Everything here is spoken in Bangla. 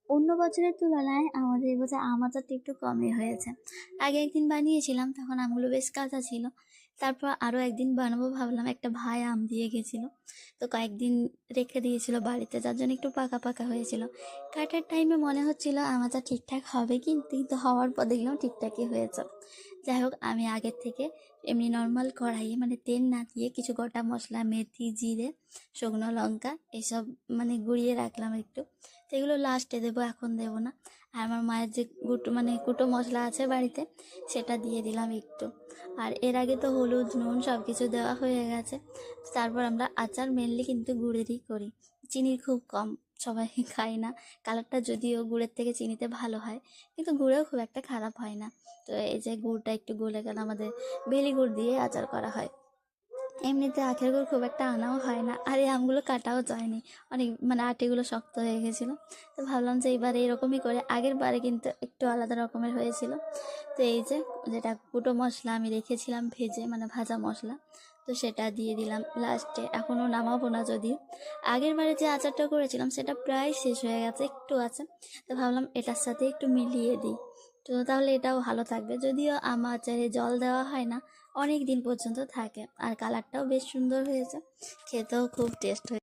অন্য বছরের তুলনায় আমাদের এবছর আম আচারটা একটু কমই হয়েছে। আগে একদিন বানিয়েছিলাম, তখন আমগুলো বেশ কাঁচা ছিল। তারপর আরও একদিন বানাবো ভাবলাম, একটা ভাই আম দিয়ে গেছিলো, তো কয়েকদিন রেখে দিয়েছিল বাড়িতে, যার জন্য একটু পাকা পাকা হয়েছিল। কাটার টাইমে মনে হচ্ছিল আম আচার ঠিকঠাক হবে, কিন্তু হওয়ার পর দেখলাম ঠিকঠাকই হয়েছে। যাই হোক, আমি আগের থেকে এমনি নর্মাল কড়াইয়ে মানে তেল না দিয়ে কিছু গোটা মশলা, মেথি, জিরে, শুকনো লঙ্কা এসব মানে গুঁড়িয়ে রাখলাম একটু। তো এগুলো লাস্টে দেবো, এখন দেবো না। আর আমার মায়ের যে কুটো মশলা আছে বাড়িতে, সেটা দিয়ে দিলাম একটু। আর এর আগে তো হলুদ, নুন সব কিছু দেওয়া হয়ে গেছে। তারপর আমরা আচার মেনলি কিন্তু গুড়েরই করি, চিনির খুব কম, সবাই খাই না। কালারটা যদিও গুড়ের থেকে চিনিতে ভালো হয়, কিন্তু গুড়েও খুব একটা খারাপ হয় না। তো এই যে গুড়টা একটু গলে গেলে আমাদের বেলি গুড় দিয়ে আচার করা হয়। এমনিতে আখের গুড় খুব একটা আনাও হয় না, আর এই আমগুলো কাটাও যায়নি, অনেক মানে আটিগুলো শক্ত হয়ে গেছিলো। তো ভাবলাম যে এইবারে এরকমই করে, আগের বারে কিন্তু একটু আলাদা রকমের হয়েছিল। তো এই যে যেটা কুটো মশলা আমি রেখেছিলাম ভেজে, মানে ভাজা মশলা, তো সেটা দিয়ে দিলাম লাস্টে। এখনও নামাবো না যদিও, আগের বারে যে আচারটা করেছিলাম সেটা প্রায় শেষ হয়ে গেছে, একটু আছে। তো ভাবলাম এটার সাথে একটু মিলিয়ে দিই, তো তাহলে এটাও ভালো থাকবে। যদিও আমার আচারে জল দেওয়া হয় না, অনেক দিন পর্যন্ত থাকে, আর কালারটাও বেশ সুন্দর হয়েছে, খেতেও খুব টেস্ট হয়েছে।